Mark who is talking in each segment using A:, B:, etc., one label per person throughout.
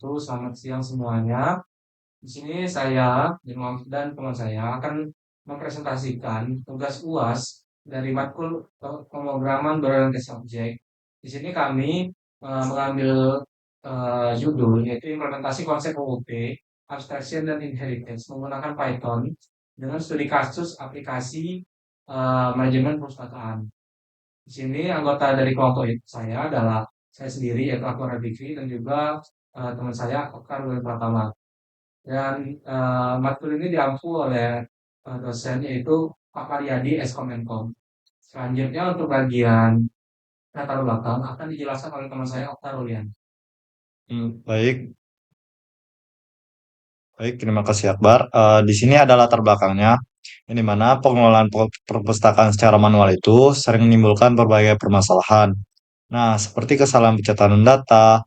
A: Selamat siang semuanya. Di sini saya dan teman saya akan mempresentasikan tugas UAS dari matkul pemrograman berorientasi objek. Di sini kami mengambil judul yaitu implementasi konsep OOP, abstraction dan inheritance menggunakan Python dengan studi kasus aplikasi manajemen perpustakaan. Di sini anggota dari kelompok itu saya adalah saya sendiri yaitu Akbar Fikri dan juga teman saya Okar Wil Pratama. Dan matkul ini diampu oleh dosen yaitu Pak Karyadi Eskom. Selanjutnya untuk bagian latar belakang akan dijelaskan oleh teman saya Oktar Rulian.
B: Baik, baik, terima kasih Akbar. Di sini ada latar belakangnya, yang di mana pengelolaan perpustakaan secara manual itu sering menimbulkan berbagai permasalahan. Nah, seperti kesalahan pencatatan data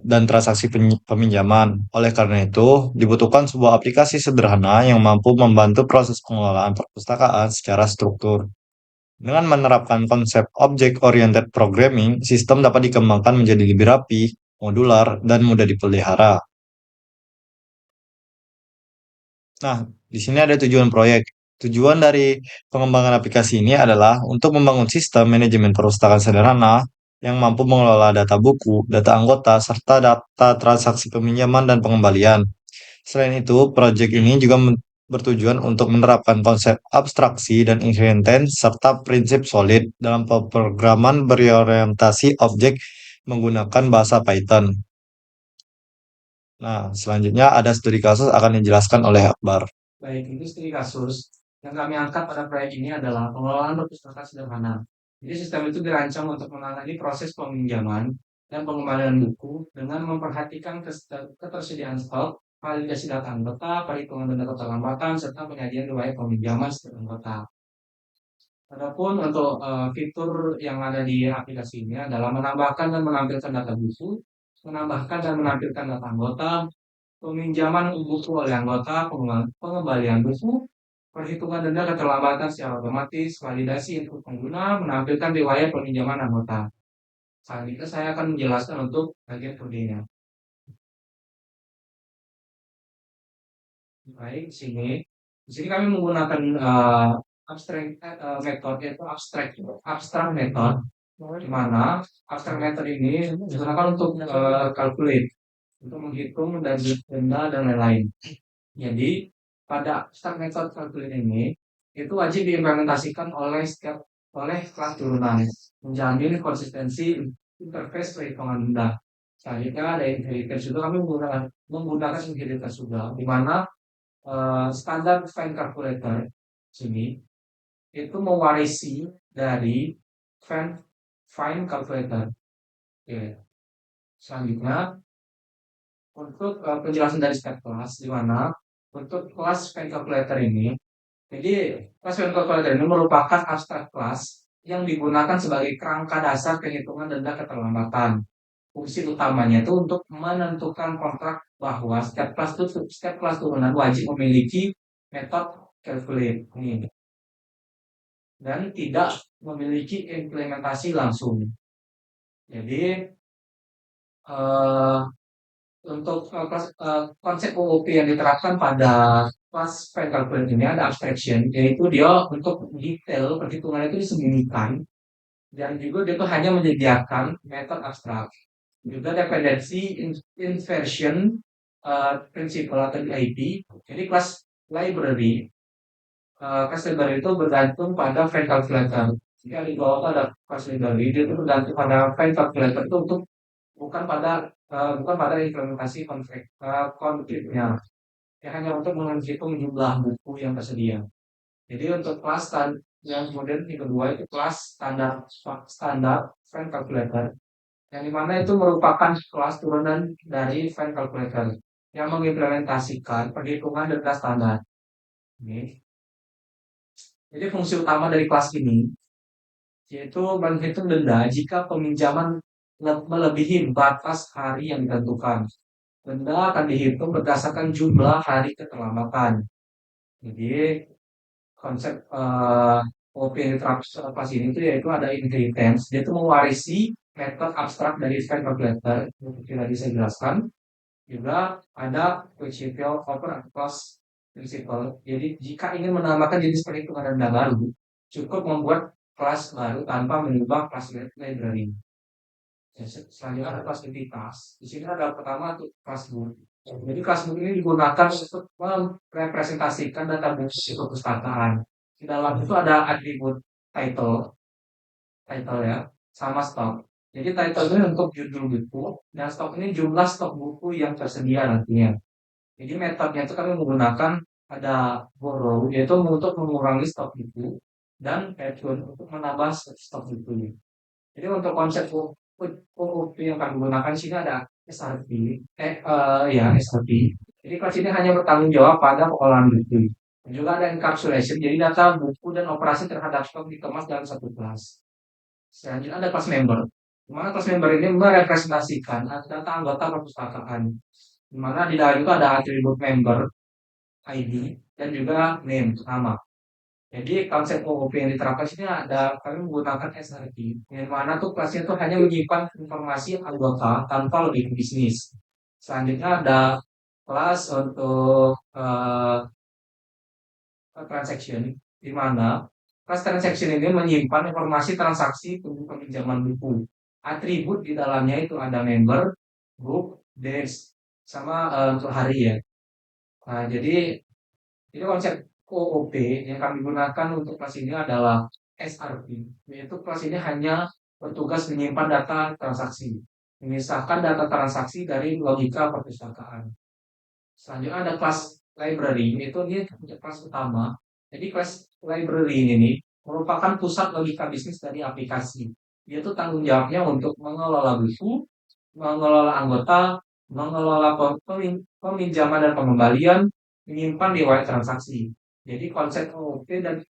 B: dan transaksi peminjaman. Oleh karena itu, dibutuhkan sebuah aplikasi sederhana yang mampu membantu proses pengelolaan perpustakaan secara struktur. Dengan menerapkan konsep object-oriented programming, sistem dapat dikembangkan menjadi lebih rapi, modular, dan mudah dipelihara. Nah, di sini ada tujuan proyek. Tujuan dari pengembangan aplikasi ini adalah untuk membangun sistem manajemen perpustakaan sederhana yang mampu mengelola data buku, data anggota, serta data transaksi peminjaman dan pengembalian. Selain itu, proyek ini juga bertujuan untuk menerapkan konsep abstraksi dan inheritance serta prinsip solid dalam pemrograman berorientasi objek menggunakan bahasa Python. Nah, selanjutnya ada studi kasus akan dijelaskan oleh Akbar.
A: Baik, industri kasus yang kami angkat pada proyek ini adalah pengelolaan perpustakaan sederhana. Jadi sistem itu dirancang untuk menangani proses peminjaman dan pengembalian buku dengan memperhatikan ketersediaan stok, validasi data anggota, perhitungan denda keterlambatan, serta penyajian riwayat peminjaman setiap anggota. Adapun untuk fitur yang ada di aplikasi ini adalah menambahkan dan menampilkan data buku, menambahkan dan menampilkan data anggota, peminjaman buku oleh anggota, pengembalian buku, perhitungan denda keterlambatan secara otomatis, validasi untuk pengguna, menampilkan riwayat peminjaman anggota. Selanjutnya saya akan menjelaskan untuk bagian kodenya. Baik, di sini kami menggunakan method yaitu abstract method, di mana abstract method ini digunakan untuk calculate, untuk menghitung dan denda dan lain-lain. Jadi pada abstract method calculate ini itu wajib diimplementasikan oleh kelas turunan, menjamin konsistensi interface perhitungan denda. Selanjutnya ada inheritance itu kami menggunakan inheritance juga, di mana standar fine calculator sini itu mewarisi dari fine fine calculator. Oke. Selanjutnya untuk penjelasan dari step kelas, di mana untuk kelas fine calculator ini, jadi kelas fine calculator ini merupakan abstract class yang digunakan sebagai kerangka dasar penghitungan denda keterlambatan. Fungsi utamanya itu untuk menentukan kontrak bahwa setiap kelas turunan wajib memiliki metode calculate ini dan tidak memiliki implementasi langsung. Jadi eh, untuk konsep OOP yang diterapkan pada kelas fine calculate ini ada abstraction, yaitu dia untuk detail perhitungan itu disembunyikan dan juga dia itu hanya menyediakan metode abstrak. Juga dependensi inversion principle atau DIP. Jadi kelas library itu bergantung pada file calculator. Jika di bawah ada kelas library, dia itu bergantung pada file calculator itu untuk bukan pada implementasi konfliknya. Ya hanya untuk menghitung jumlah buku yang tersedia. Jadi untuk yang kemudian yang kedua itu kelas standar file calculator yang dimana itu merupakan kelas turunan dari file calculator yang mengimplementasikan perhitungan data standar. Ini. Jadi fungsi utama dari kelas ini yaitu menghitung denda jika peminjaman melebihi batas hari yang ditentukan. Denda akan dihitung berdasarkan jumlah hari keterlambatan. Jadi konsep OP yang diterapkan kelas ini itu yaitu ada inheritance, dia itu mewarisi metode abstrak dari file calculator yang tadi saya jelaskan. Juga ada principal open atau close principal. Jadi jika ingin menambahkan jenis perhitungan rendah baru, cukup membuat kelas baru tanpa mengubah kelas library. Ya, selanjutnya ada kelas entitas. Di sini ada pertama tuh kelas book. Jadi kelas book ini digunakan untuk merepresentasikan data buku perpustakaan. Di dalam itu ada atribut title, title ya, sama stok. Jadi title ini untuk judul buku, dan stok ini jumlah stok buku yang tersedia nantinya. Jadi metodenya itu kami menggunakan ada borrow, yaitu untuk mengurangi stok buku, dan return untuk menambah stok buku. Jadi untuk konsep UUP yang kami gunakan di sini ada SRP, ya SRP. Jadi kelas ini hanya bertanggung jawab pada pengolahan buku. Dan juga ada encapsulation, jadi data buku dan operasi terhadap stok dikemas dalam satu kelas. Selanjutnya ada kelas member. Di mana kelas member ini merepresentasikan data anggota perpustakaan. Di mana di dalam itu ada atribut member, ID, dan juga name, nama. Jadi konsep OOP yang diterapkan sini ada kami menggunakan SRT, yang mana tuh kelasnya tuh hanya menyimpan informasi anggota tanpa lebih ke bisnis. Selanjutnya ada kelas untuk transaction, di mana kelas transaction ini menyimpan informasi transaksi untuk peminjaman buku. Atribut di dalamnya itu ada member, group, dates, sama untuk hari ya. Nah, jadi ini konsep OOP yang kami gunakan untuk kelas ini adalah SRP, yaitu kelas ini hanya bertugas menyimpan data transaksi, memisahkan data transaksi dari logika perpustakaan. Selanjutnya ada kelas library, yaitu ini kelas utama. Jadi kelas library ini merupakan pusat logika bisnis dari aplikasi. Dia tuh tanggung jawabnya untuk mengelola buku, mengelola anggota, mengelola peminjaman dan pengembalian, menyimpan riwayat transaksi. Jadi konsep OOP dan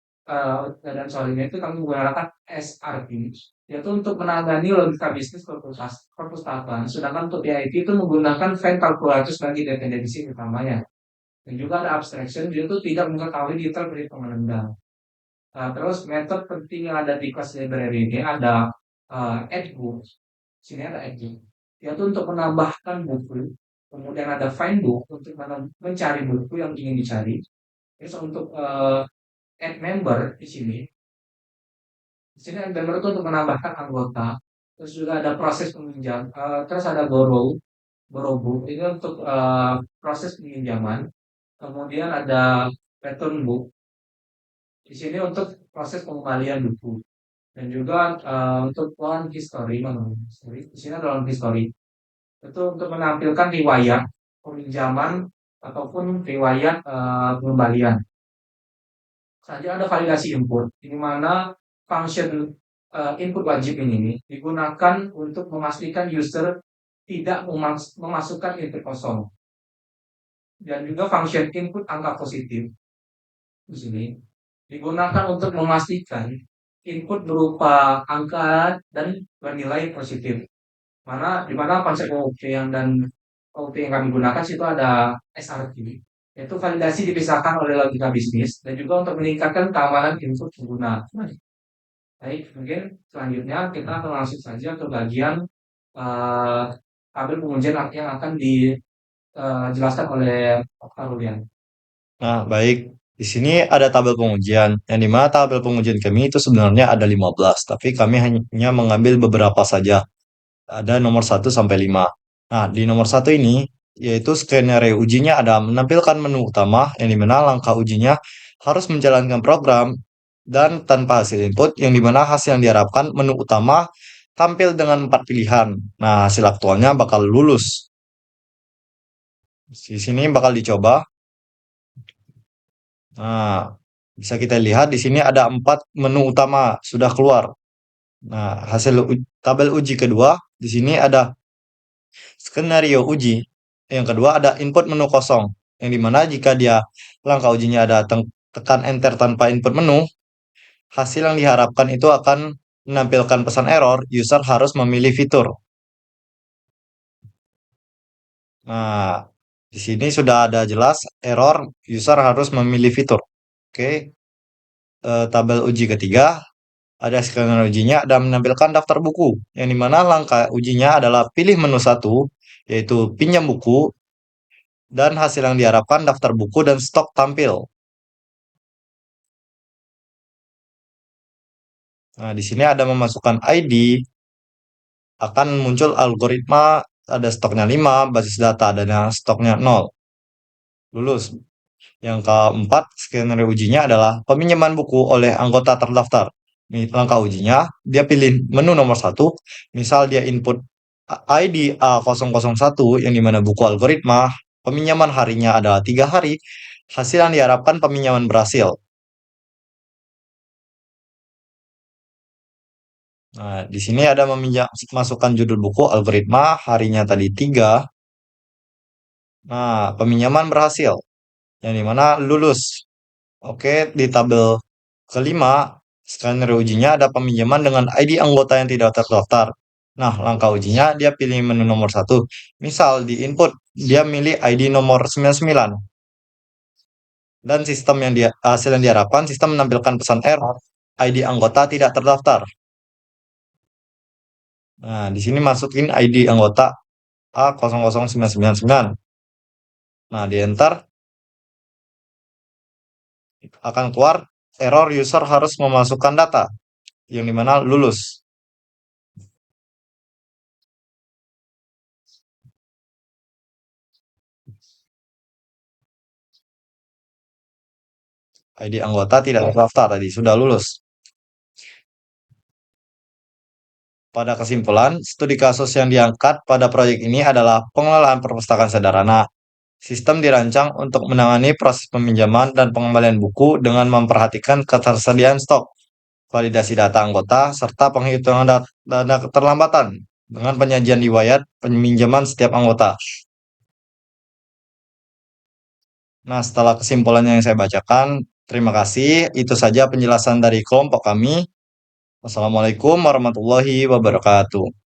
A: sorry itu kami menggunakan SRP, yaitu untuk menangani logika bisnis perpustakaan. Sedangkan untuk PIP itu menggunakan Venn calculator sebagai dependensi utamanya. Dan juga ada abstraction, dia itu tidak mengetahui detail perhitungan rendah. Nah, terus metode penting yang ada di kelas library ini ada add book. Sini ada add book. Yaitu untuk menambahkan buku. Kemudian ada find book untuk mencari buku yang ingin dicari. Terus untuk add member di sini. Di sini add member itu untuk menambahkan anggota. Terus juga ada proses peminjam. Terus ada borrow book. Ini untuk proses peminjaman. Kemudian ada return book. Di sini untuk proses pengembalian buku. Dan juga untuk loan history, di sini ada loan history. Itu untuk menampilkan riwayat peminjaman ataupun riwayat pengembalian. Selanjutnya ada validasi input, di mana function input wajib ini digunakan untuk memastikan user tidak memasukkan input kosong. Dan juga function input angka positif di sini digunakan untuk memastikan input berupa angka dan bernilai positif. Di mana konsep OOP yang kami gunakan situ ada SRT, yaitu validasi dipisahkan oleh logika bisnis dan juga untuk meningkatkan keamanan input pengguna. Baik, mungkin selanjutnya kita akan langsung saja ke bagian tabel pengujian yang akan dijelaskan oleh Dr. Rulian.
B: Nah, baik. Di sini ada tabel pengujian, yang dimana tabel pengujian kami itu sebenarnya ada 15, tapi kami hanya mengambil beberapa saja. Ada nomor 1 sampai 5. Nah, di nomor 1 ini, yaitu skenario ujinya ada menampilkan menu utama, yang dimana langkah ujinya harus menjalankan program, dan tanpa hasil input, yang dimana hasil yang diharapkan menu utama tampil dengan 4 pilihan. Nah, hasil aktualnya bakal lulus. Di sini bakal dicoba. Nah, bisa kita lihat di sini ada 4 menu utama sudah keluar. Nah, hasil tabel uji kedua di sini ada skenario uji. Yang kedua ada input menu kosong. Yang dimana jika dia langkah ujinya ada tekan enter tanpa input menu, hasil yang diharapkan itu akan menampilkan pesan error, user harus memilih fitur. Nah, di sini sudah ada jelas error, user harus memilih fitur. Oke, tabel uji ketiga ada skenario ujinya dan menampilkan daftar buku, yang dimana langkah ujinya adalah pilih menu 1, yaitu pinjam buku, dan hasil yang diharapkan daftar buku dan stok tampil. Nah, di sini ada memasukkan ID, akan muncul algoritma ada stoknya 5, basis data adanya stoknya 0. Lulus. Yang keempat, skenario ujinya adalah peminjaman buku oleh anggota terdaftar. Langkah ujinya, dia pilih menu nomor satu, misal dia input ID A001 yang dimana buku algoritma, peminjaman harinya adalah 3 hari, hasil yang diharapkan peminjaman berhasil. Nah, di sini ada masukkan judul buku algoritma, harinya tadi 3. Nah, peminjaman berhasil, yang dimana lulus. Oke, di tabel kelima, skenario ujinya ada peminjaman dengan ID anggota yang tidak terdaftar. Nah, langkah ujinya dia pilih menu nomor satu. Misal di input, dia milih ID nomor 99. Dan sistem yang dia hasil yang diharapkan, sistem menampilkan pesan error, ID anggota tidak terdaftar. Nah, di sini masukin ID anggota A00999. Nah, di enter akan keluar error user harus memasukkan data yang dimana lulus. ID anggota tidak terdaftar tadi sudah lulus. Pada kesimpulan, studi kasus yang diangkat pada proyek ini adalah pengelolaan perpustakaan sederhana. Sistem dirancang untuk menangani proses peminjaman dan pengembalian buku dengan memperhatikan ketersediaan stok, validasi data anggota, serta penghitungan dana keterlambatan dengan penyajian riwayat peminjaman setiap anggota. Nah, setelah kesimpulannya yang saya bacakan, terima kasih. Itu saja penjelasan dari kelompok kami. Wassalamualaikum warahmatullahi wabarakatuh.